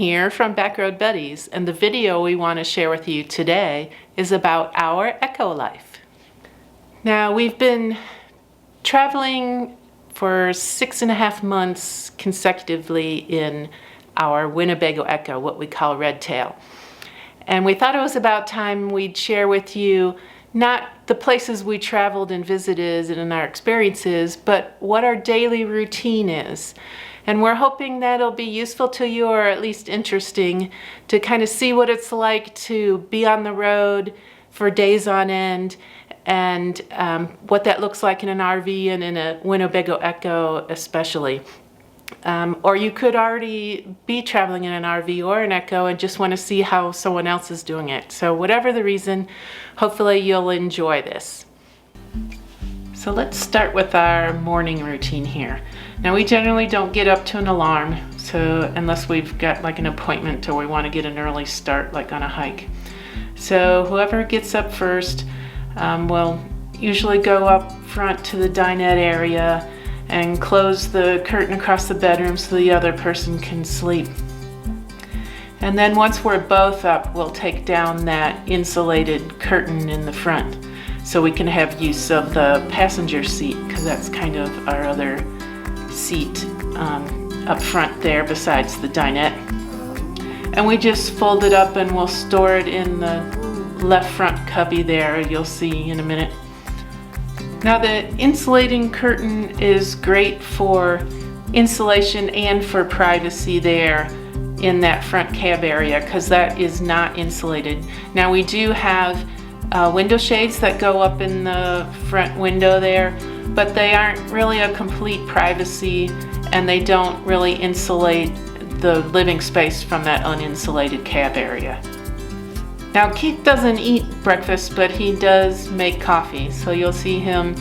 here from Backroad Buddies, and the video we want to share with you today is about our EKKO Life. Now, we've been traveling for 6.5 months consecutively in our Winnebago EKKO, what we call Red Tail. And we thought it was about time we'd share with you not the places we traveled and visited and our experiences, but what our daily routine is. And we're hoping that'll be useful to you, or at least interesting, to kind of see what it's like to be on the road for days on end, and what that looks like in an RV and in a Winnebago EKKO especially. Or you could already be traveling in an RV or an EKKO and just want to see how someone else is doing it. So whatever the reason, hopefully you'll enjoy this. So let's start with our morning routine here. Now, we generally don't get up to an alarm, so unless we've got like an appointment or we want to get an early start, like on a hike. So whoever gets up first will usually go up front to the dinette area and close the curtain across the bedroom so the other person can sleep. And then once we're both up, we'll take down that insulated curtain in the front so we can have use of the passenger seat, because that's kind of our other seat up front there besides the dinette. And we just fold it up and we'll store it in the left front cubby there, you'll see in a minute. Now, the insulating curtain is great for insulation and for privacy there in that front cab area, because that is not insulated. Now, we do have window shades that go up in the front window there, but they aren't really a complete privacy, and they don't really insulate the living space from that uninsulated cab area. Now, Keith doesn't eat breakfast, but he does make coffee. So you'll see him,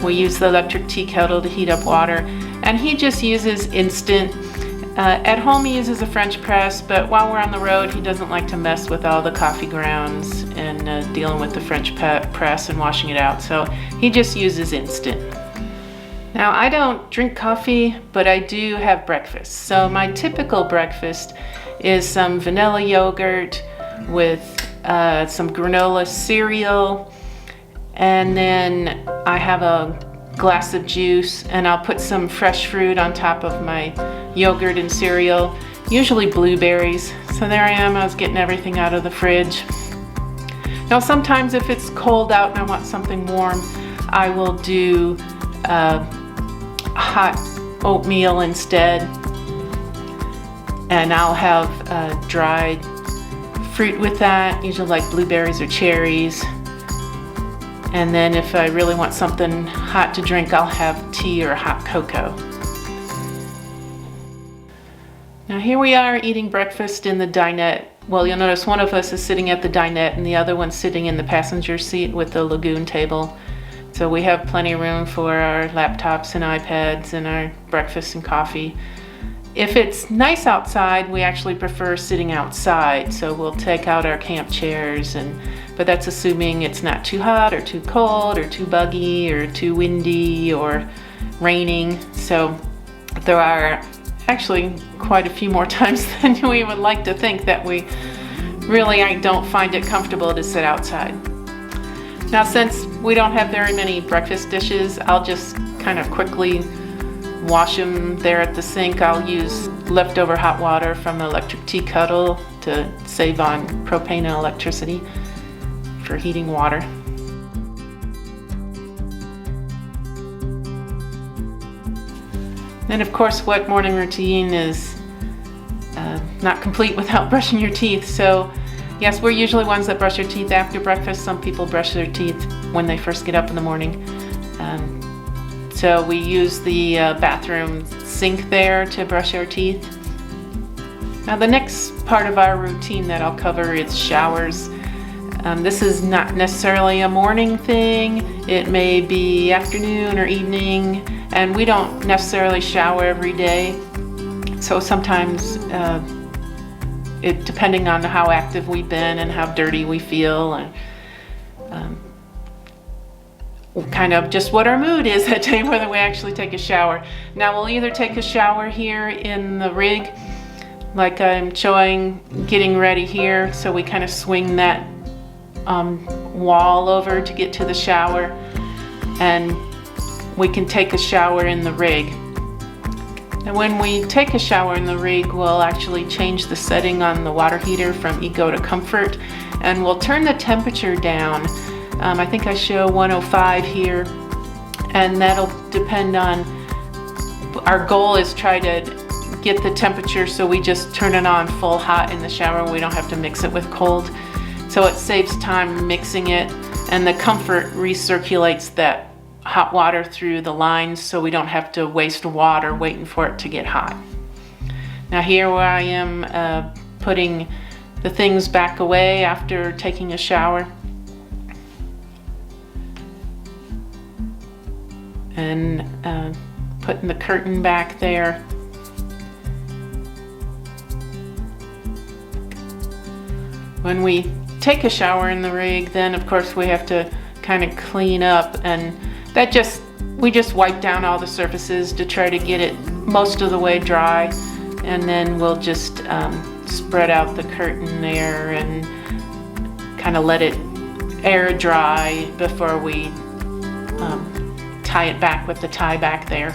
we use the electric tea kettle to heat up water, and he just uses instant. At home he uses a French press, but while we're on the road he doesn't like to mess with all the coffee grounds and dealing with the French press and washing it out. So he just uses instant. Now, I don't drink coffee, but I do have breakfast. So my typical breakfast is some vanilla yogurt with some granola cereal, and then I have a glass of juice, and I'll put some fresh fruit on top of my yogurt and cereal, usually blueberries. So there I am, I was getting everything out of the fridge. Now, sometimes if it's cold out and I want something warm, I will do hot oatmeal instead, and I'll have dried fruit with that, usually like blueberries or cherries. And then if I really want something hot to drink, I'll have tea or hot cocoa. Now, here we are eating breakfast in the dinette. Well, you'll notice one of us is sitting at the dinette and the other one's sitting in the passenger seat with the lagoon table. So we have plenty of room for our laptops and iPads and our breakfast and coffee. If it's nice outside, we actually prefer sitting outside, so we'll take out our camp chairs, but that's assuming it's not too hot or too cold or too buggy or too windy or raining. So there are actually quite a few more times than we would like to think that we really don't find it comfortable to sit outside. Now, since we don't have very many breakfast dishes, I'll just kind of quickly wash them there at the sink. I'll use leftover hot water from the electric tea kettle to save on propane and electricity for heating water. And of course, what morning routine is not complete without brushing your teeth. So yes, we're usually ones that brush our teeth after breakfast. Some people brush their teeth when they first get up in the morning. So we use the bathroom sink there to brush our teeth. Now, the next part of our routine that I'll cover is showers. This is not necessarily a morning thing. It may be afternoon or evening, and we don't necessarily shower every day. So sometimes, depending on how active we've been and how dirty we feel, and kind of just what our mood is that day, whether we actually take a shower. Now, we'll either take a shower here in the rig like I'm showing, getting ready here. So we kind of swing that wall over to get to the shower, and we can take a shower in the rig. And when we take a shower in the rig, we'll actually change the setting on the water heater from Eco to Comfort, and we'll turn the temperature down. I think I show 105 here, and that'll depend on, our goal is try to get the temperature so we just turn it on full hot in the shower. We don't have to mix it with cold. So it saves time mixing it, and the Comfort recirculates that hot water through the lines so we don't have to waste water waiting for it to get hot. Now here where I am putting the things back away after taking a shower. And putting the curtain back there. When we take a shower in the rig, then of course we have to kind of clean up, and that we just wipe down all the surfaces to try to get it most of the way dry, and then we'll just spread out the curtain there and kind of let it air dry before we tie it back with the tie back there.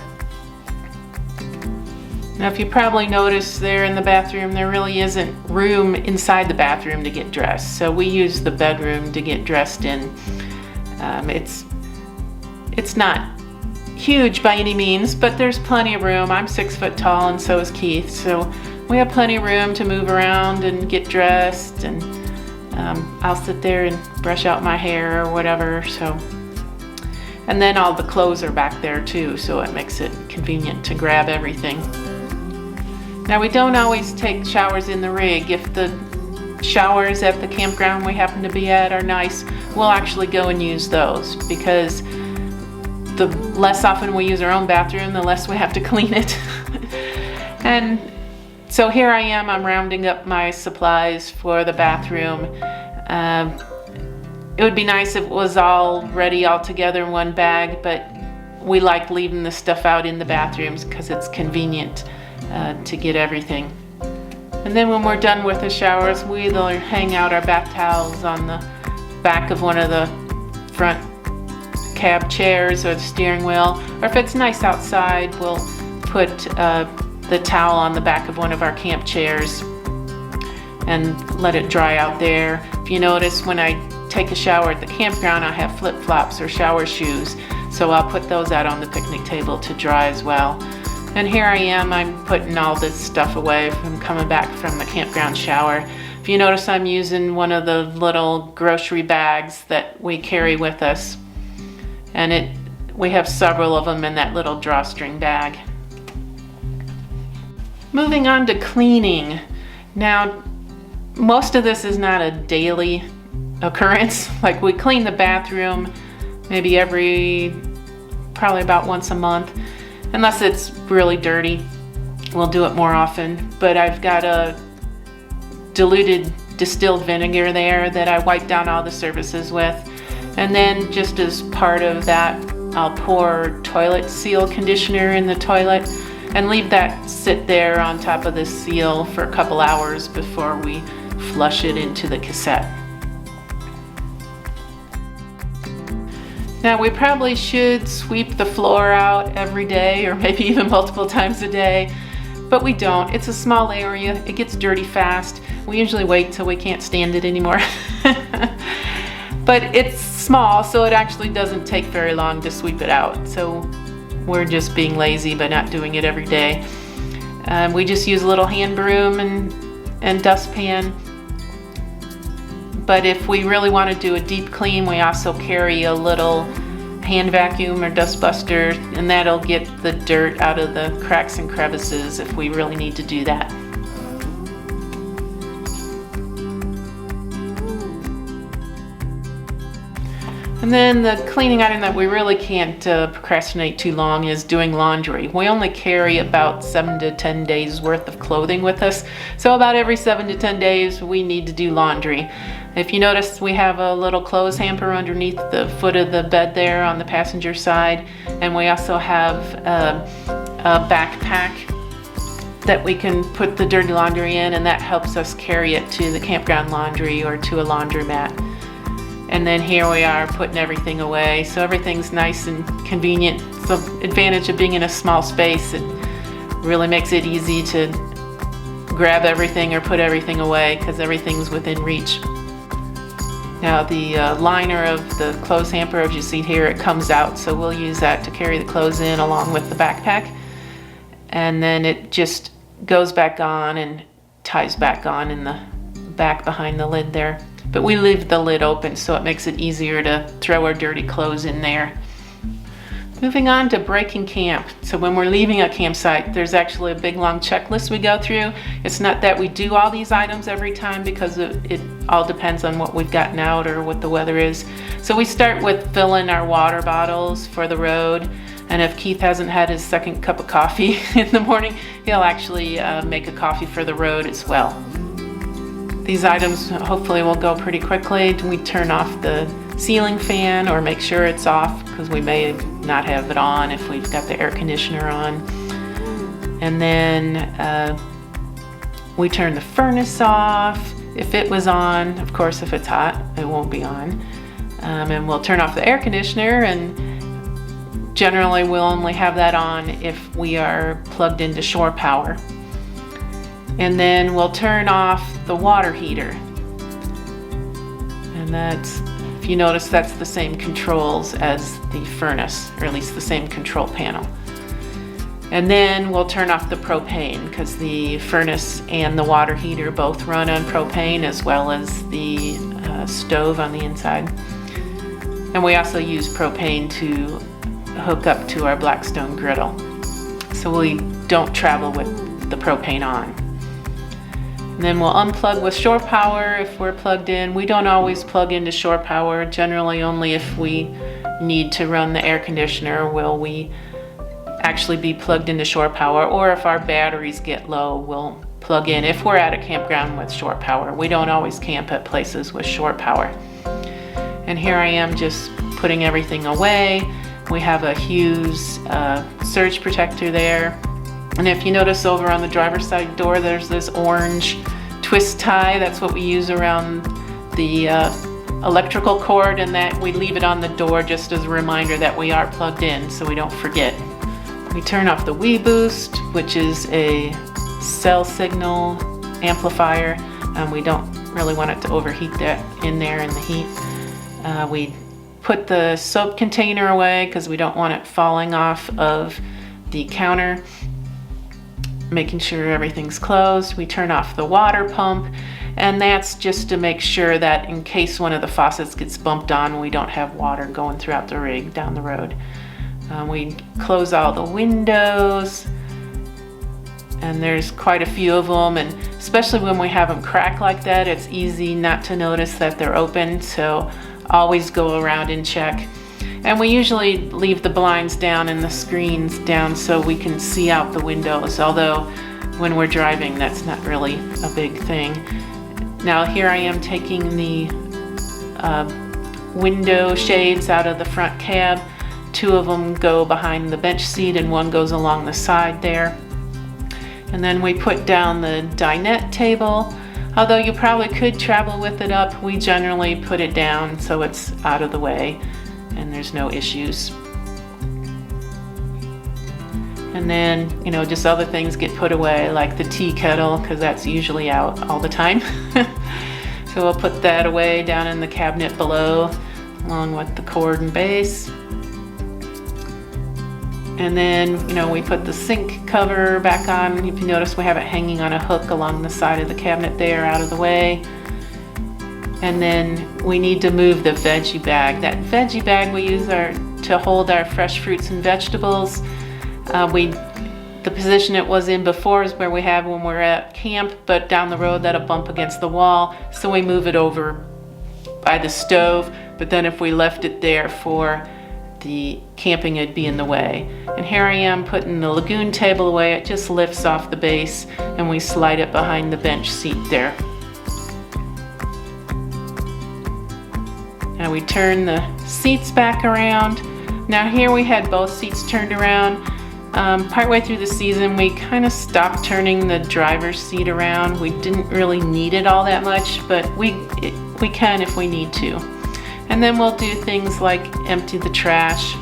Now, if you probably noticed there in the bathroom, there really isn't room inside the bathroom to get dressed. So we use the bedroom to get dressed in. It's not huge by any means, but there's plenty of room. I'm 6 foot tall and so is Keith. So we have plenty of room to move around and get dressed, and I'll sit there and brush out my hair or whatever. And then all the clothes are back there too, so it makes it convenient to grab everything. Now, we don't always take showers in the rig. If the showers at the campground we happen to be at are nice, we'll actually go and use those, because the less often we use our own bathroom, the less we have to clean it. And so here I am, I'm rounding up my supplies for the bathroom. It would be nice if it was all ready all together in one bag, but we like leaving the stuff out in the bathrooms because it's convenient to get everything. And then when we're done with the showers, we either hang out our bath towels on the back of one of the front cab chairs or the steering wheel, or if it's nice outside, we'll put the towel on the back of one of our camp chairs and let it dry out there. If you notice, when I take a shower at the campground, I have flip-flops or shower shoes, so I'll put those out on the picnic table to dry as well. And here I am, I'm putting all this stuff away from coming back from the campground shower. If you notice, I'm using one of the little grocery bags that we carry with us, and we have several of them in that little drawstring bag. Moving on to cleaning. Now, most of this is not a daily occurrence. Like, we clean the bathroom maybe probably about once a month, unless it's really dirty. We'll do it more often. But I've got a diluted distilled vinegar there that I wipe down all the surfaces with, and then just as part of that, I'll pour toilet seal conditioner in the toilet and leave that sit there on top of the seal for a couple hours before we flush it into the cassette. Now, we probably should sweep the floor out every day, or maybe even multiple times a day, but we don't. It's a small area. It gets dirty fast. We usually wait till we can't stand it anymore. But it's small, so it actually doesn't take very long to sweep it out. So we're just being lazy by not doing it every day. We just use a little hand broom and dustpan. But if we really want to do a deep clean, we also carry a little hand vacuum or dust buster, and that'll get the dirt out of the cracks and crevices if we really need to do that. And then the cleaning item that we really can't procrastinate too long is doing laundry. We only carry about 7 to 10 days worth of clothing with us. So about every 7 to 10 days we need to do laundry. If you notice, we have a little clothes hamper underneath the foot of the bed there on the passenger side. And we also have a backpack that we can put the dirty laundry in, and that helps us carry it to the campground laundry or to a laundromat. And then here we are putting everything away, so everything's nice and convenient. The advantage of being in a small space, it really makes it easy to grab everything or put everything away because everything's within reach. Now the liner of the clothes hamper, as you see here, it comes out, so we'll use that to carry the clothes in along with the backpack. And then it just goes back on and ties back on in the back behind the lid there. But we leave the lid open so it makes it easier to throw our dirty clothes in there. Moving on to breaking camp. So when we're leaving a campsite, there's actually a big long checklist we go through. It's not that we do all these items every time because it all depends on what we've gotten out or what the weather is. So we start with filling our water bottles for the road. And if Keith hasn't had his second cup of coffee in the morning, he'll actually make a coffee for the road as well. These items hopefully will go pretty quickly. We turn off the ceiling fan or make sure it's off because we may not have it on if we've got the air conditioner on. And then we turn the furnace off. If it was on, of course, if it's hot, it won't be on. And we'll turn off the air conditioner, and generally we'll only have that on if we are plugged into shore power. And then we'll turn off the water heater. And that's, if you notice, that's the same controls as the furnace, or at least the same control panel. And then we'll turn off the propane because the furnace and the water heater both run on propane, as well as the stove on the inside. And we also use propane to hook up to our Blackstone griddle, so we don't travel with the propane on. And then we'll unplug with shore power if we're plugged in. We don't always plug into shore power, generally only if we need to run the air conditioner will we actually be plugged into shore power, or if our batteries get low, we'll plug in if we're at a campground with shore power. We don't always camp at places with shore power. And here I am just putting everything away. We have a Hughes surge protector there. And if you notice over on the driver's side door, there's this orange twist tie. That's what we use around the electrical cord, and that we leave it on the door just as a reminder that we are plugged in so we don't forget. We turn off the Wii Boost, which is a cell signal amplifier. We don't really want it to overheat that in there in the heat. We put the soap container away because we don't want it falling off of the counter. Making sure everything's closed. We turn off the water pump, and that's just to make sure that in case one of the faucets gets bumped on, we don't have water going throughout the rig down the road. We close all the windows, and there's quite a few of them, and especially when we have them crack like that, it's easy not to notice that they're open, so always go around and check. And we usually leave the blinds down and the screens down so we can see out the windows, although when we're driving that's not really a big thing. Now here I am taking the window shades out of the front cab. 2 of them go behind the bench seat and 1 goes along the side there. And then we put down the dinette table. Although you probably could travel with it up, we generally put it down so it's out of the way and there's no issues. And then, just other things get put away, like the tea kettle, because that's usually out all the time. So we'll put that away down in the cabinet below, along with the cord and base. And then, we put the sink cover back on. If you notice, we have it hanging on a hook along the side of the cabinet there, out of the way. And then we need to move the veggie bag. That veggie bag we use to hold our fresh fruits and vegetables. The position it was in before is where we have when we're at camp, but down the road that'll bump against the wall, so we move it over by the stove. But then if we left it there for the camping, it'd be in the way. And here I am putting the lagoon table away. It just lifts off the base and we slide it behind the bench seat there. Now we turn the seats back around. Now here we had both seats turned around. Partway through the season, we kind of stopped turning the driver's seat around. We didn't really need it all that much, but we can if we need to. And then we'll do things like empty the trash.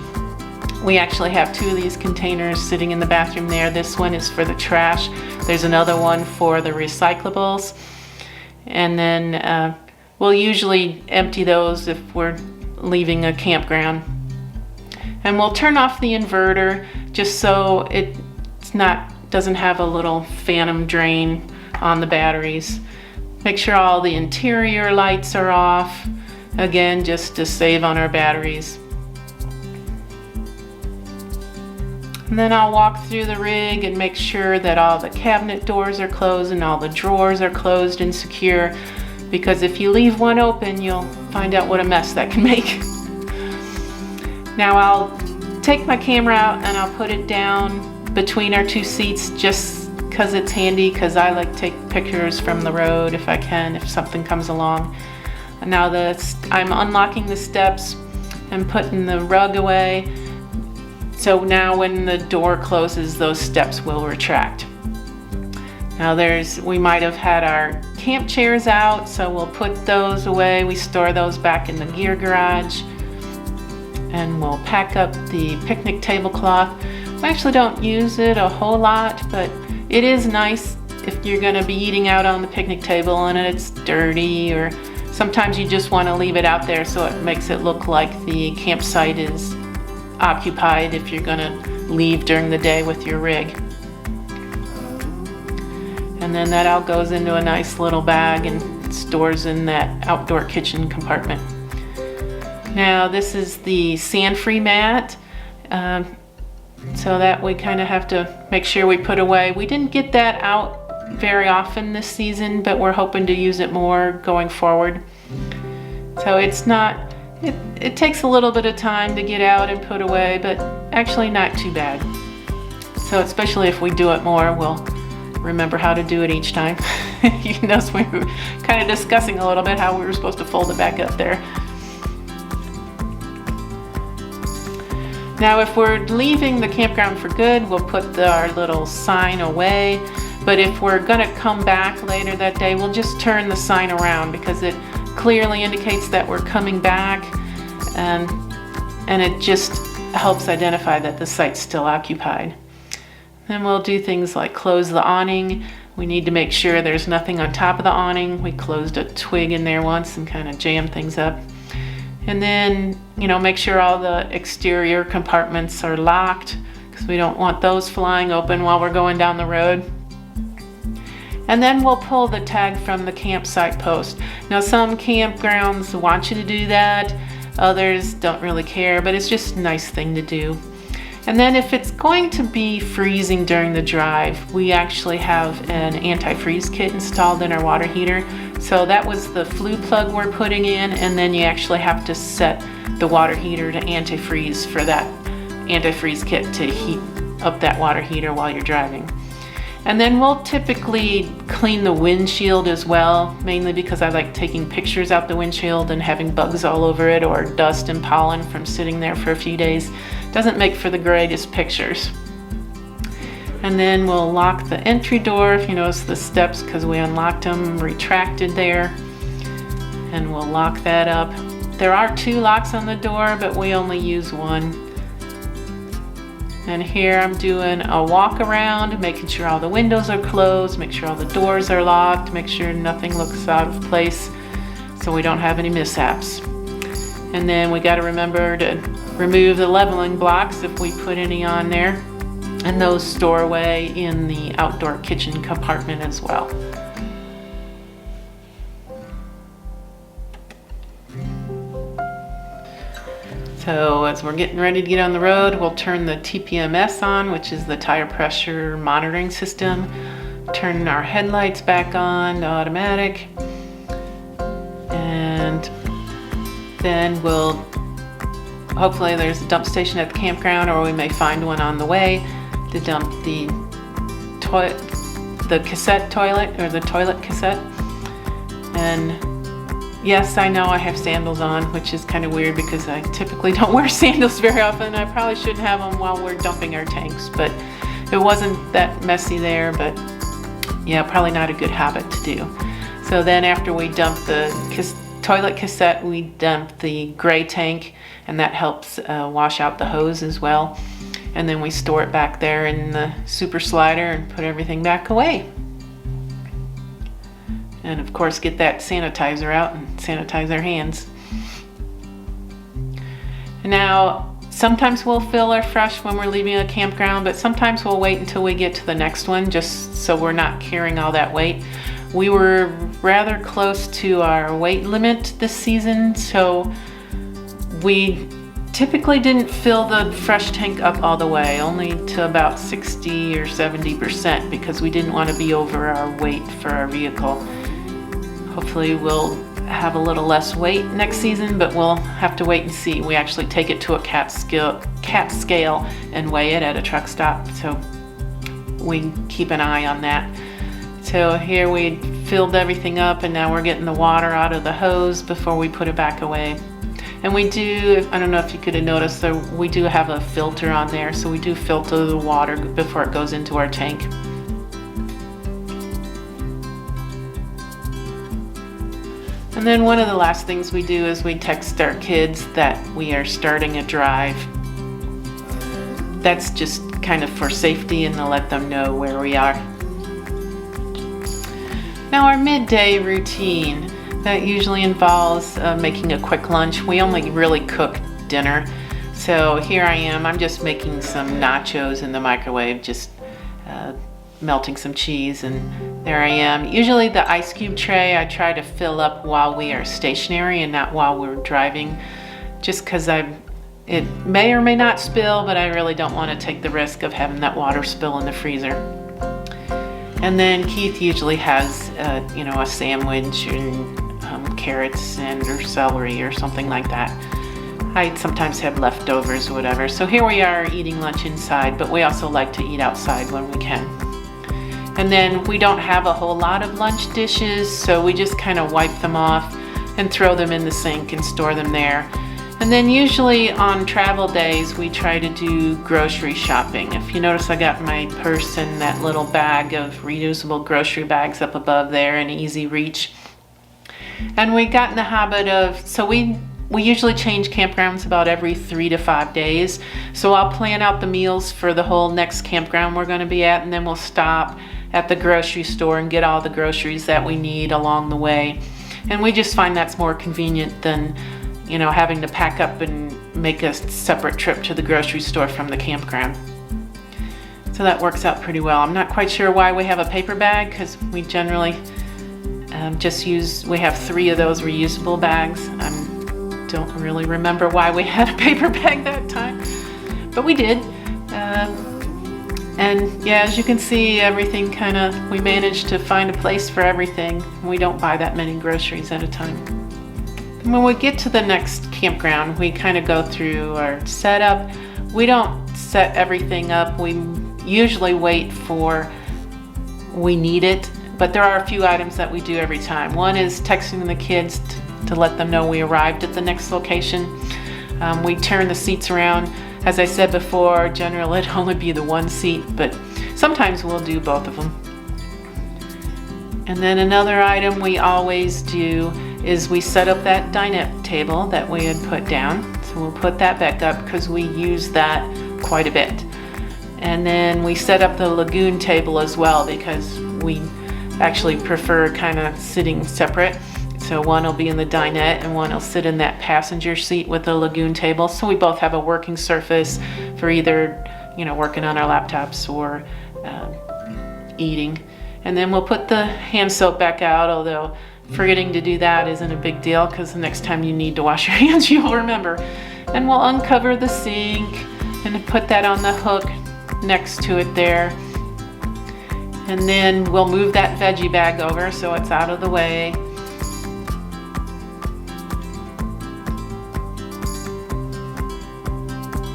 We actually have 2 of these containers sitting in the bathroom there. This one is for the trash. There's another one for the recyclables. And then we'll usually empty those if we're leaving a campground. And we'll turn off the inverter just so doesn't have a little phantom drain on the batteries. Make sure all the interior lights are off, again, just to save on our batteries. And then I'll walk through the rig and make sure that all the cabinet doors are closed and all the drawers are closed and secure, because if you leave one open, you'll find out what a mess that can make. Now I'll take my camera out and I'll put it down between our 2 seats just because it's handy, because I like to take pictures from the road if I can, if something comes along. And now I'm unlocking the steps and putting the rug away. So now when the door closes, those steps will retract. Now we might have had our camp chairs out, so we'll put those away. We store those back in the gear garage. And we'll pack up the picnic tablecloth. I actually don't use it a whole lot, but it is nice if you're gonna be eating out on the picnic table and it's dirty, or sometimes you just wanna leave it out there so it makes it look like the campsite is occupied if you're gonna leave during the day with your rig. And then that all goes into a nice little bag and stores in that outdoor kitchen compartment. Now this is the sand-free mat, so that we kind of have to make sure we put away. We didn't get that out very often this season, but we're hoping to use it more going forward. So it takes a little bit of time to get out and put away, but actually not too bad. So especially if we do it more, we'll remember how to do it each time. You notice we were kind of discussing a little bit how we were supposed to fold it back up there. Now if we're leaving the campground for good, we'll put our little sign away. But if we're gonna come back later that day, we'll just turn the sign around, because it clearly indicates that we're coming back, and it just helps identify that the site's still occupied. Then we'll do things like close the awning. We need to make sure there's nothing on top of the awning. We closed a twig in there once and kind of jammed things up. And then, make sure all the exterior compartments are locked, because we don't want those flying open while we're going down the road. And then we'll pull the tag from the campsite post. Now some campgrounds want you to do that, others don't really care, but it's just a nice thing to do. And then if it's going to be freezing during the drive, we actually have an anti-freeze kit installed in our water heater. So that was the flue plug we're putting in, and then you actually have to set the water heater to antifreeze for that antifreeze kit to heat up that water heater while you're driving. And then we'll typically clean the windshield as well, mainly because I like taking pictures out the windshield and having bugs all over it, or dust and pollen from sitting there for a few days. Doesn't make for the greatest pictures. And then we'll lock the entry door. If you notice the steps, because we unlocked them, retracted there. And we'll lock that up. There are 2 locks on the door, but we only use one. And here I'm doing a walk around, making sure all the windows are closed, make sure all the doors are locked, make sure nothing looks out of place so we don't have any mishaps. And then we got to remember to remove the leveling blocks if we put any on there, and those store away in the outdoor kitchen compartment as well. So as we're getting ready to get on the road, we'll turn the TPMS on, which is the tire pressure monitoring system. Turn our headlights back on to automatic. And then hopefully there's a dump station at the campground, or we may find one on the way to dump the cassette toilet, or the toilet cassette. And Yes, I know I have sandals on, which is kind of weird because I typically don't wear sandals very often. I probably shouldn't have them while we're dumping our tanks, but it wasn't that messy there, but yeah, probably not a good habit to do. So then after we dump the toilet cassette, we dump the gray tank, and that helps wash out the hose as well. And then we store it back there in the super slider and put everything back away. And of course get that sanitizer out and sanitize our hands. Now, sometimes we'll fill our fresh when we're leaving a campground, but sometimes we'll wait until we get to the next one just so we're not carrying all that weight. We were rather close to our weight limit this season, so we typically didn't fill the fresh tank up all the way, only to about 60 or 70% because we didn't want to be over our weight for our vehicle. Hopefully we'll have a little less weight next season, but we'll have to wait and see. We actually take it to a cat scale and weigh it at a truck stop, so we keep an eye on that. So here we filled everything up, and now we're getting the water out of the hose before we put it back away. And we do, I don't know if you could have noticed, we do have a filter on there, so we do filter the water before it goes into our tank. And then one of the last things we do is we text our kids that we are starting a drive. That's just kind of for safety and to let them know where we are. Now our midday routine, that usually involves making a quick lunch. We only really cook dinner. So here I am, I'm just making some nachos in the microwave, just melting some cheese, and there I am. Usually the ice cube tray I try to fill up while we are stationary and not while we're driving, just because it may or may not spill, but I really don't want to take the risk of having that water spill in the freezer. And then Keith usually has a sandwich and carrots or celery or something like that. I sometimes have leftovers or whatever. So here we are eating lunch inside, but we also like to eat outside when we can. And then we don't have a whole lot of lunch dishes, so we just kind of wipe them off and throw them in the sink and store them there. And then usually on travel days, we try to do grocery shopping. If you notice, I got my purse and that little bag of reusable grocery bags up above there in easy reach. And we got in the habit of, so we usually change campgrounds about every 3 to 5 days. So I'll plan out the meals for the whole next campground we're going to be at, and then we'll stop at the grocery store and get all the groceries that we need along the way. And we just find that's more convenient than, having to pack up and make a separate trip to the grocery store from the campground. So that works out pretty well. I'm not quite sure why we have a paper bag, because we generally we have 3 of those reusable bags. I don't really remember why we had a paper bag that time, but we did. And yeah, as you can see, everything we managed to find a place for everything. We don't buy that many groceries at a time. And when we get to the next campground, we kind of go through our setup. We don't set everything up. We usually wait for we need it, but there are a few items that we do every time. One is texting the kids to let them know we arrived at the next location. We turn the seats around. As I said before, generally it'd only be the one seat, but sometimes we'll do both of them. And then another item we always do is we set up that dinette table that we had put down. So we'll put that back up because we use that quite a bit. And then we set up the lagoon table as well because we actually prefer kind of sitting separate. So one will be in the dinette and one will sit in that passenger seat with the lagoon table. So we both have a working surface for either, working on our laptops or eating. And then we'll put the hand soap back out, although forgetting to do that isn't a big deal because the next time you need to wash your hands, you'll remember. And we'll uncover the sink and put that on the hook next to it there. And then we'll move that veggie bag over so it's out of the way.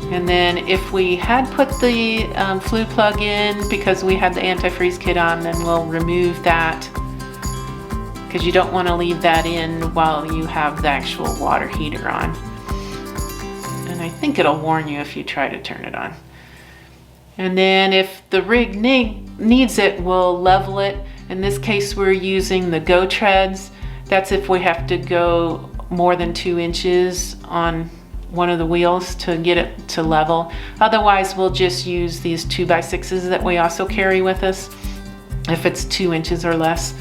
And then if we had put the flue plug in because we had the antifreeze kit on, then we'll remove that. because you don't want to leave that in while you have the actual water heater on. And I think it'll warn you if you try to turn it on. And then if the rig needs it, we'll level it. In this case, we're using the Go treads. That's if we have to go more than 2 inches on one of the wheels to get it to level. Otherwise, we'll just use these 2x6s that we also carry with us if it's 2 inches or less.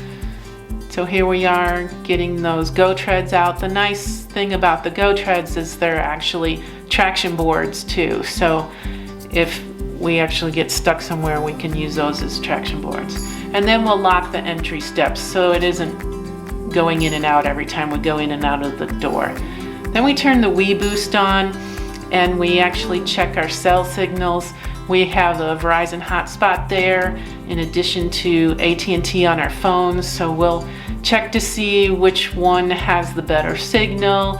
So here we are getting those Go treads out. The nice thing about the Go treads is they're actually traction boards too. So if we actually get stuck somewhere, we can use those as traction boards. And then we'll lock the entry steps so it isn't going in and out every time we go in and out of the door. Then we turn the Wii Boost on and we actually check our cell signals. We have a Verizon hotspot there in addition to AT&T on our phones, so we'll check to see which one has the better signal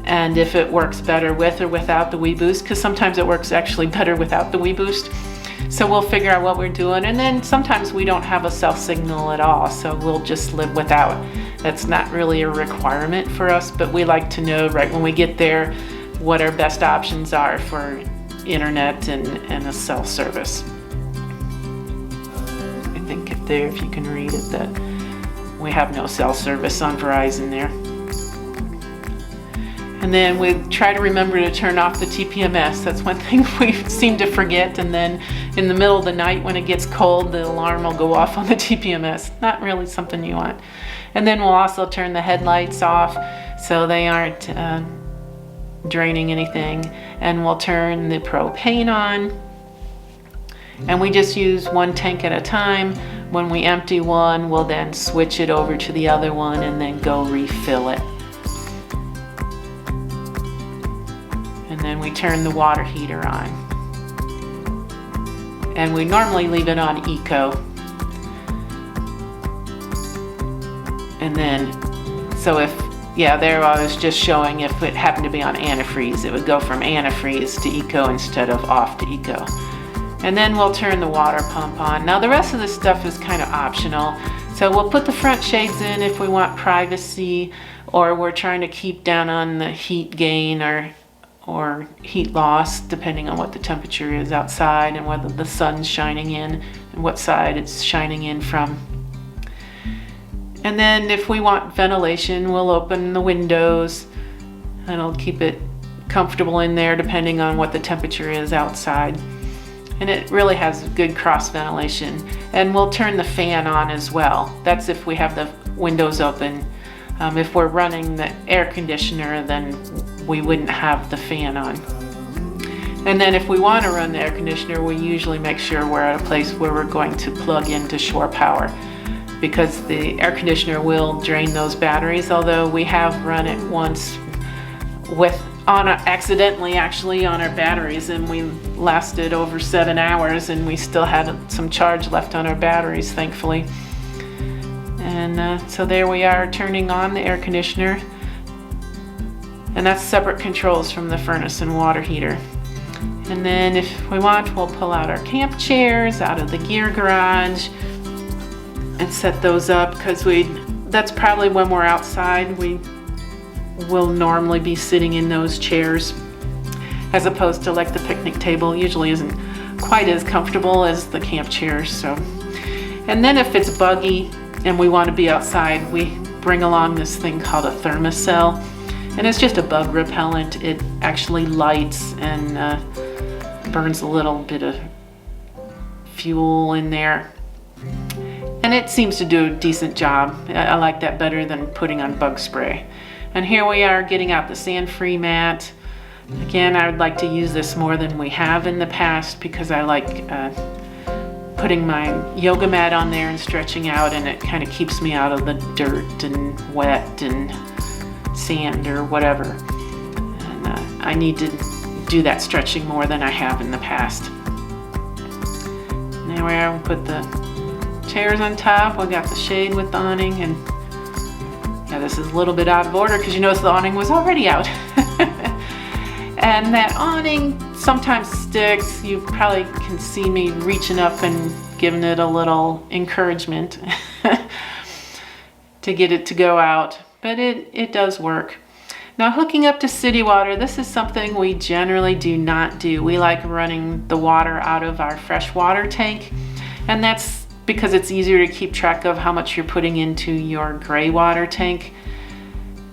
and if it works better with or without the Wii Boost, because sometimes it works actually better without the Wii Boost. So we'll figure out what we're doing, and then sometimes we don't have a cell signal at all, so we'll just live without. That's not really a requirement for us, but we like to know right when we get there what our best options are for internet and a cell service. I think if you can read it, that we have no cell service on Verizon there. And then we try to remember to turn off the TPMS. That's one thing we seem to forget. And then in the middle of the night when it gets cold, the alarm will go off on the TPMS. Not really something you want. And then we'll also turn the headlights off so they aren't draining anything. And we'll turn the propane on. And we just use one tank at a time. When we empty one, we'll then switch it over to the other one and then go refill it. And then we turn the water heater on. And we normally leave it on EKKO. And then, so if, yeah, there I was just showing if it happened to be on antifreeze, it would go from antifreeze to EKKO instead of off to EKKO. And then we'll turn the water pump on. Now the rest of this stuff is kind of optional. So we'll put the front shades in if we want privacy, or we're trying to keep down on the heat gain or heat loss, depending on what the temperature is outside and whether the sun's shining in and what side it's shining in from. And then if we want ventilation, we'll open the windows and it'll keep it comfortable in there depending on what the temperature is outside. And it really has good cross ventilation. And we'll turn the fan on as well. That's if we have the windows open. If we're running the air conditioner, then we wouldn't have the fan on. And then if we want to run the air conditioner, we usually make sure we're at a place where we're going to plug into shore power, because the air conditioner will drain those batteries, although we have run it once accidentally actually on our batteries, and we lasted over 7 hours and we still had some charge left on our batteries, thankfully. And so there we are turning on the air conditioner, and that's separate controls from the furnace and water heater. And then if we want, we'll pull out our camp chairs out of the gear garage and set those up, because that's probably when we're outside, we will normally be sitting in those chairs, as opposed to like the picnic table usually isn't quite as comfortable as the camp chairs. So, and then if it's buggy and we want to be outside, we bring along this thing called a thermocell, and it's just a bug repellent. It actually lights and burns a little bit of fuel in there, and it seems to do a decent job. I like that better than putting on bug spray. And here we are getting out the sand-free mat. Again, I would like to use this more than we have in the past, because I like putting my yoga mat on there and stretching out, and it kind of keeps me out of the dirt and wet and sand or whatever. And I need to do that stretching more than I have in the past. Now we are, we'll put the chairs on top. We got the shade with the awning, and yeah, this is a little bit out of order because you notice the awning was already out. And that awning sometimes sticks. You probably can see me reaching up and giving it a little encouragement. to get it to go out, but it does work. Now, hooking up to city water, this is something we generally do not do. We like running the water out of our fresh water tank, and that's because it's easier to keep track of how much you're putting into your gray water tank.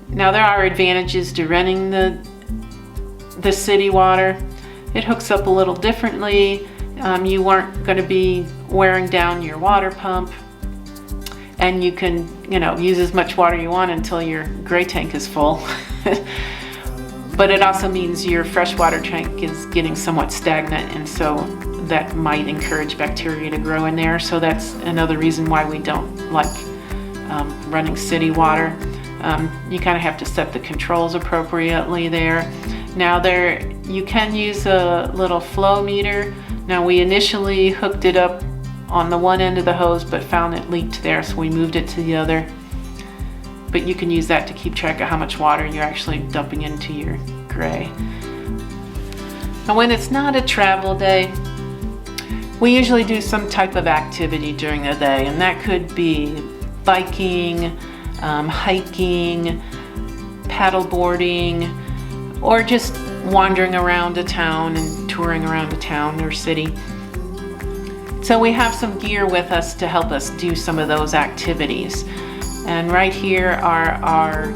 Now, there are advantages to running the city water. It hooks up a little differently. You aren't going to be wearing down your water pump, and you can, use as much water you want until your gray tank is full. But it also means your freshwater tank is getting somewhat stagnant, and so that might encourage bacteria to grow in there. So that's another reason why we don't like running city water. You kind of have to set the controls appropriately there. Now you can use a little flow meter. Now, we initially hooked it up on the one end of the hose but found it leaked there, so we moved it to the other. But you can use that to keep track of how much water you're actually dumping into your gray. Now, when it's not a travel day, we usually do some type of activity during the day, and that could be biking, hiking, paddleboarding, or just wandering around a town and touring around a town or city. So we have some gear with us to help us do some of those activities. And right here are our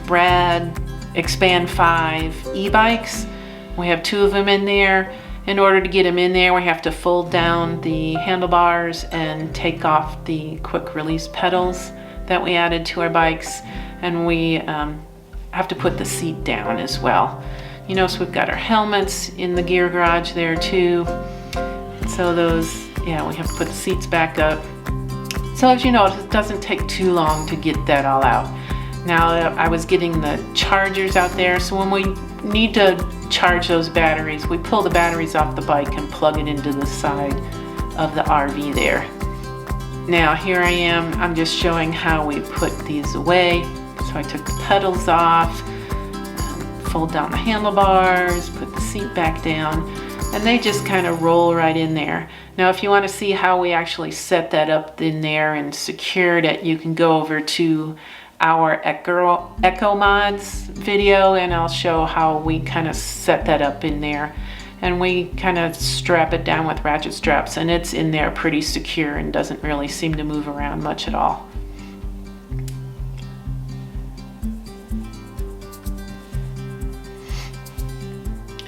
Brad Expand 5 e-bikes. We have 2 of them in there. In order to get them in there, we have to fold down the handlebars and take off the quick release pedals that we added to our bikes. And we have to put the seat down as well. So we've got our helmets in the gear garage there too. So we have to put the seats back up. So as you know, it doesn't take too long to get that all out. Now, I was getting the chargers out there, so when we need to charge those batteries, we pull the batteries off the bike and plug it into the side of the RV there. Now, here I am, I'm just showing how we put these away. So I took the pedals off, fold down the handlebars, put the seat back down, and they just kind of roll right in there. Now, if you want to see how we actually set that up in there and secured it, you can go over to our EKKO mods video, and I'll show how we kind of set that up in there. And we kind of strap it down with ratchet straps, and it's in there pretty secure and doesn't really seem to move around much at all.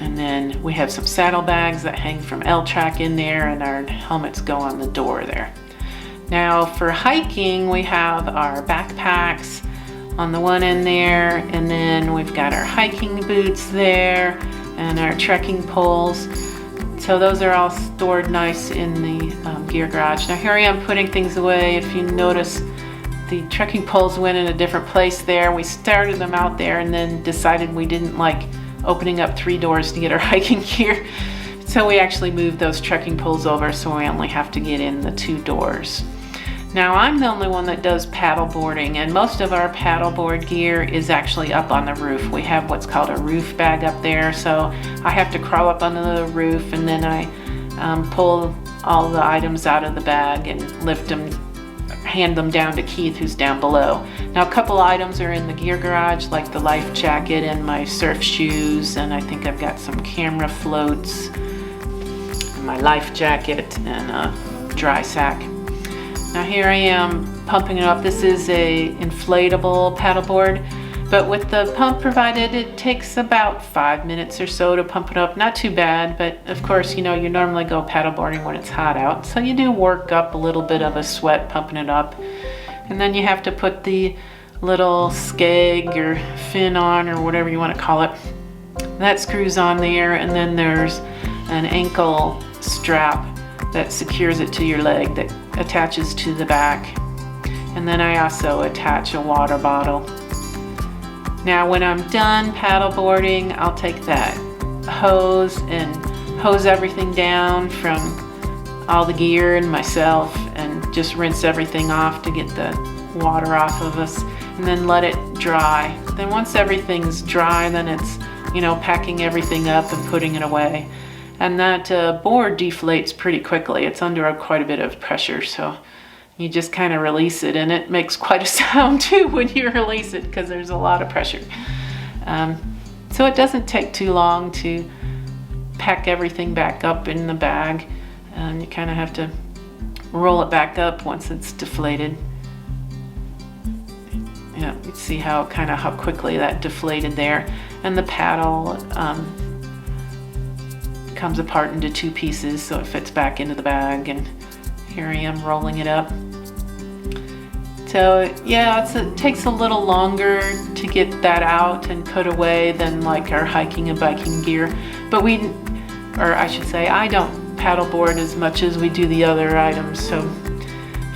And then we have some saddlebags that hang from L-track in there, and our helmets go on the door there. Now, for hiking, we have our backpacks on the one end there, and then we've got our hiking boots there and our trekking poles. So those are all stored nice in the gear garage. Now, here I am putting things away. If you notice, the trekking poles went in a different place there. We started them out there and then decided we didn't like opening up 3 doors to get our hiking gear. So we actually moved those trekking poles over, so we only have to get in the 2 doors. Now, I'm the only one that does paddleboarding, and most of our paddleboard gear is actually up on the roof. We have what's called a roof bag up there, so I have to crawl up under the roof, and then I pull all the items out of the bag and lift them, hand them down to Keith, who's down below. Now, a couple items are in the gear garage, like the life jacket and my surf shoes, and I think I've got some camera floats, and my life jacket, and a dry sack. Now, here I am pumping it up. This is a inflatable paddleboard, but with the pump provided, it takes about 5 minutes or so to pump it up. Not too bad, but of course, you normally go paddleboarding when it's hot out, so you do work up a little bit of a sweat pumping it up. And then you have to put the little skeg or fin on, or whatever you want to call it. That screws on there, and then there's an ankle strap that secures it to your leg that attaches to the back. And then I also attach a water bottle. Now, when I'm done paddleboarding, I'll take that hose and hose everything down from all the gear and myself, and just rinse everything off to get the water off of us, and then let it dry. Then once everything's dry, then it's, packing everything up and putting it away. And that board deflates pretty quickly. It's under quite a bit of pressure, so, you just kind of release it, and it makes quite a sound too when you release it because there's a lot of pressure. So it doesn't take too long to pack everything back up in the bag. You kind of have to roll it back up once it's deflated. Yeah, you see how quickly that deflated there. And the paddle comes apart into 2 pieces, so it fits back into the bag, and here I am rolling it up. So yeah, it takes a little longer to get that out and put away than like our hiking and biking gear. But I don't paddleboard as much as we do the other items. So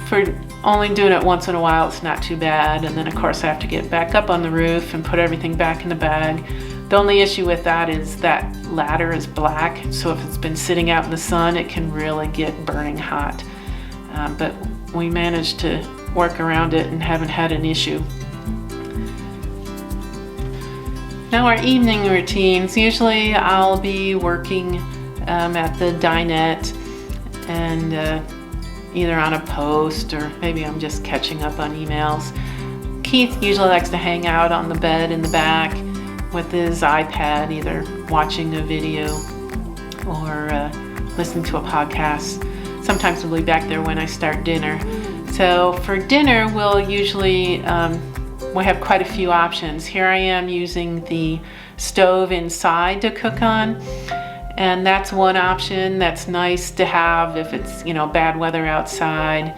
for only doing it once in a while, it's not too bad. And then of course I have to get back up on the roof and put everything back in the bag. The only issue with that is that ladder is black. So if it's been sitting out in the sun, it can really get burning hot. But we managed to work around it and haven't had an issue. Now our evening routines, usually I'll be working at the dinette and either on a post or maybe I'm just catching up on emails. Keith usually likes to hang out on the bed in the back with his iPad, either watching a video or listening to a podcast. Sometimes we'll be back there when I start dinner. So for dinner, we'll usually, we have quite a few options. Here I am using the stove inside to cook on, and that's one option that's nice to have if it's, bad weather outside.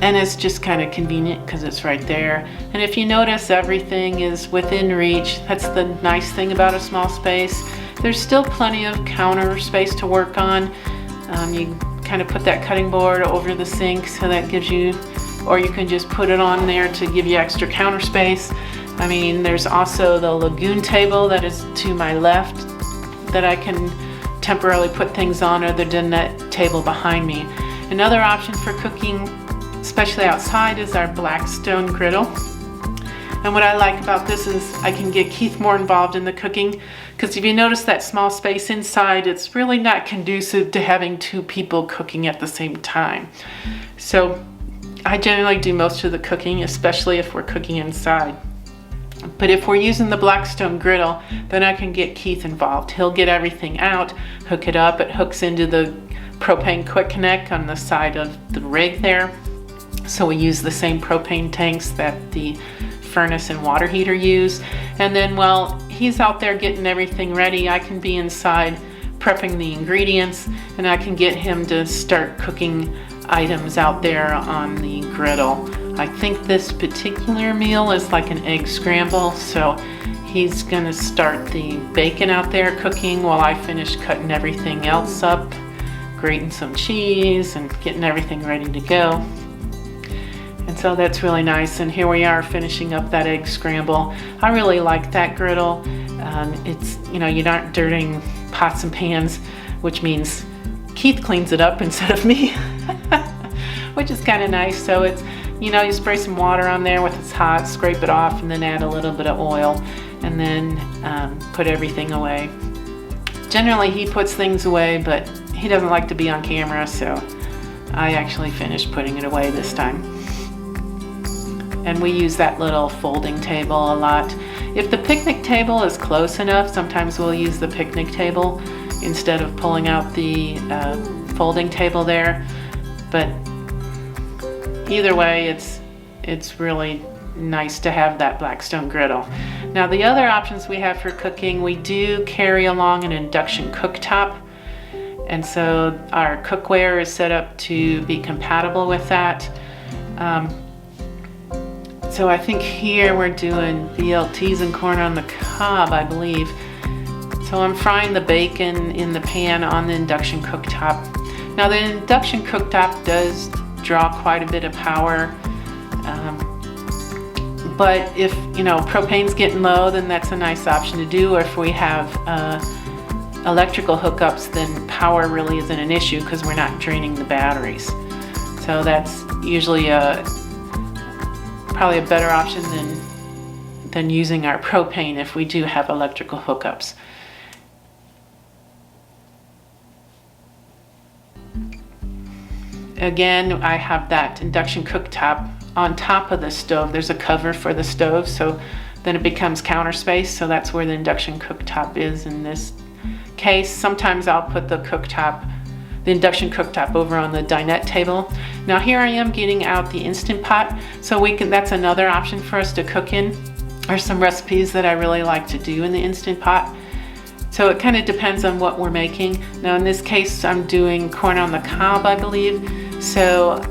And it's just kind of convenient because it's right there. And if you notice, everything is within reach. That's the nice thing about a small space. There's still plenty of counter space to work on. You kind of put that cutting board over the sink, so that gives you, or you can just put it on there to give you extra counter space. I mean, there's also the lagoon table that is to my left that I can temporarily put things on, other than that table behind me. Another option for cooking, especially outside, is our black stone griddle. And what I like about this is I can get Keith more involved in the cooking, because if you notice that small space inside, it's really not conducive to having 2 people cooking at the same time. So I generally do most of the cooking, especially if we're cooking inside. But if we're using the Blackstone griddle, then I can get Keith involved. He'll get everything out, hook it up. It hooks into the propane quick connect on the side of the rig there. So we use the same propane tanks that the furnace and water heater use. And then while he's out there getting everything ready, I can be inside prepping the ingredients, and I can get him to start cooking items out there on the griddle. I think this particular meal is like an egg scramble, so he's gonna start the bacon out there cooking while I finish cutting everything else up, grating some cheese and getting everything ready to go. And so that's really nice. And here we are finishing up that egg scramble. I really like that griddle. It's, you aren't dirtying pots and pans, which means Keith cleans it up instead of me, which is kind of nice. So it's, you spray some water on there when it's hot, scrape it off, and then add a little bit of oil, and then put everything away. Generally, he puts things away, but he doesn't like to be on camera, so I actually finished putting it away this time. And we use that little folding table a lot. If the picnic table is close enough, sometimes we'll use the picnic table instead of pulling out the folding table there. But either way, it's really nice to have that Blackstone griddle. Now the other options we have for cooking, we do carry along an induction cooktop. And so our cookware is set up to be compatible with that. So I think here we're doing BLTs and corn on the cob, I believe. So I'm frying the bacon in the pan on the induction cooktop. Now the induction cooktop does draw quite a bit of power, but if propane's getting low, then that's a nice option to do. Or if we have electrical hookups, then power really isn't an issue because we're not draining the batteries. So that's usually probably a better option than using our propane if we do have electrical hookups. again, I have that induction cooktop on top of the stove. There's a cover for the stove, so then it becomes counter space, so that's where the induction cooktop is in this case. Sometimes I'll put the induction cooktop over on the dinette table. Now here I am getting out the Instant Pot, so that's another option for us to cook in. There's some recipes that I really like to do in the Instant Pot. So it kind of depends on what we're making. Now in this case, I'm doing corn on the cob, I believe. So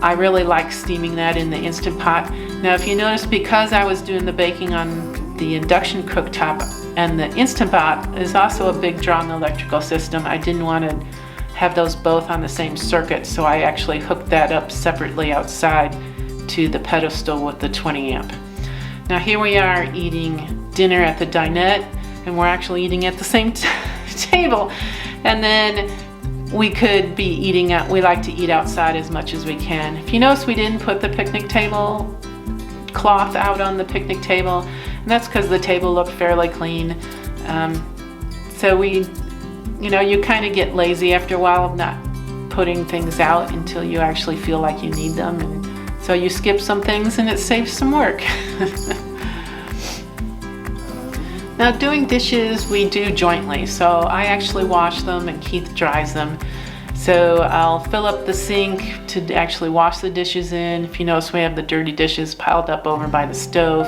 I really like steaming that in the Instant Pot. Now if you notice, because I was doing the baking on the induction cooktop, and the Instant Pot is also a big draw in the electrical system, I didn't want to have those both on the same circuit, so I actually hooked that up separately outside to the pedestal with the 20 amp. Now here we are eating dinner at the dinette, and we're actually eating at the same table. And then we could be eating out, we like to eat outside as much as we can. If you notice, we didn't put the picnic table cloth out on the picnic table, and that's because the table looked fairly clean. So you kind of get lazy after a while of not putting things out until you actually feel like you need them, and so you skip some things and it saves some work. Now doing dishes we do jointly, so I actually wash them and Keith dries them. So I'll fill up the sink to actually wash the dishes in. If you notice, we have the dirty dishes piled up over by the stove.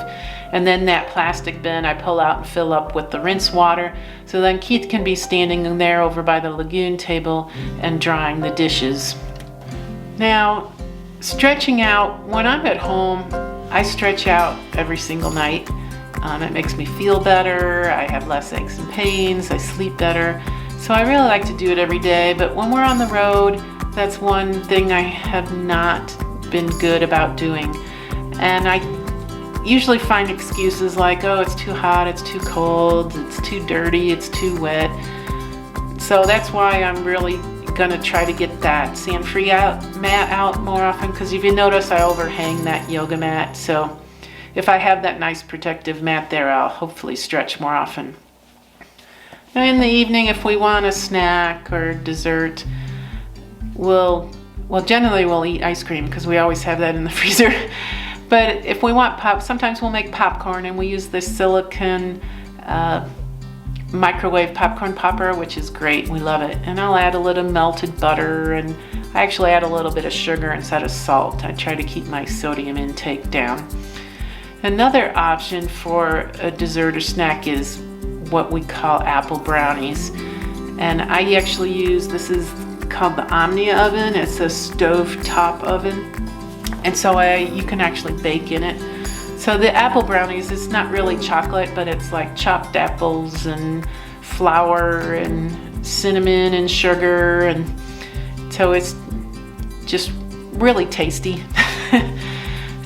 And then that plastic bin I pull out and fill up with the rinse water. So then Keith can be standing there over by the lagoon table and drying the dishes. Now, stretching out, when I'm at home, I stretch out every single night. It makes me feel better, I have less aches and pains, I sleep better. So I really like to do it every day, but when we're on the road, that's one thing I have not been good about doing. And I usually find excuses like, oh, it's too hot, it's too cold, it's too dirty, it's too wet. So that's why I'm really gonna try to get that sand-free mat out more often, because if you notice, I overhang that yoga mat. So if I have that nice protective mat there, I'll hopefully stretch more often. Now in the evening, if we want a snack or dessert, generally we'll eat ice cream because we always have that in the freezer. But if we want sometimes we'll make popcorn, and we use this silicone microwave popcorn popper, which is great. We love it. And I'll add a little melted butter, and I actually add a little bit of sugar instead of salt. I try to keep my sodium intake down. Another option for a dessert or snack is what we call apple brownies. And I actually use, this is called the Omnia oven. It's a stove top oven. And so you can actually bake in it. So the apple brownies, it's not really chocolate, but it's like chopped apples and flour and cinnamon and sugar. And so it's just really tasty.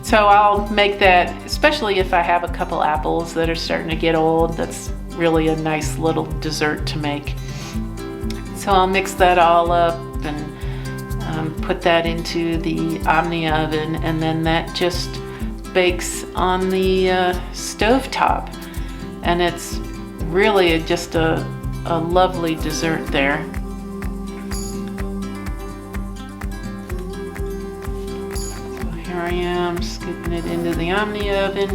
So I'll make that, especially if I have a couple apples that are starting to get old. That's really a nice little dessert to make. So I'll mix that all up and put that into the Omnia oven, and then that just bakes on the stove top. And it's really just a lovely dessert there. Here I am scooping it into the Omnia oven.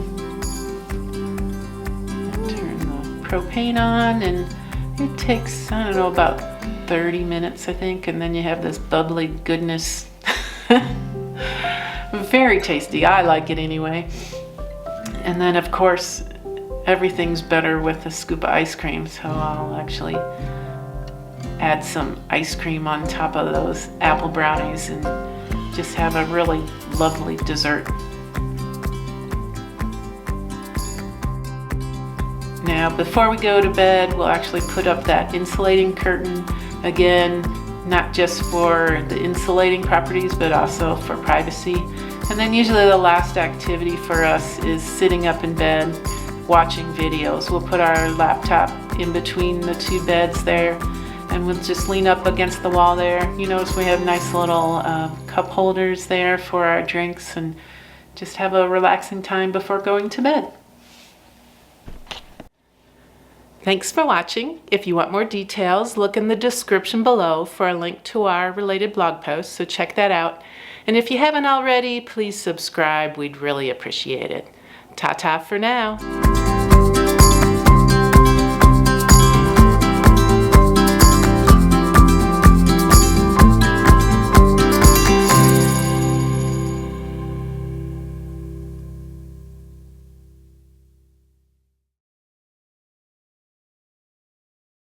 Turn the propane on, and it takes, I don't know, about 30 minutes, I think, and then you have this bubbly goodness. Very tasty. I like it anyway. And then, of course, everything's better with a scoop of ice cream, so I'll actually add some ice cream on top of those apple brownies and just have a really lovely dessert. Now, before we go to bed, we'll actually put up that insulating curtain. Again, not just for the insulating properties, but also for privacy. And then usually the last activity for us is sitting up in bed, watching videos. We'll put our laptop in between the two beds there, and we'll just lean up against the wall there. You notice we have nice little cup holders there for our drinks, and just have a relaxing time before going to bed. Thanks for watching. If you want more details, look in the description below for a link to our related blog post, so check that out. And if you haven't already, please subscribe. We'd really appreciate it. Ta-ta for now.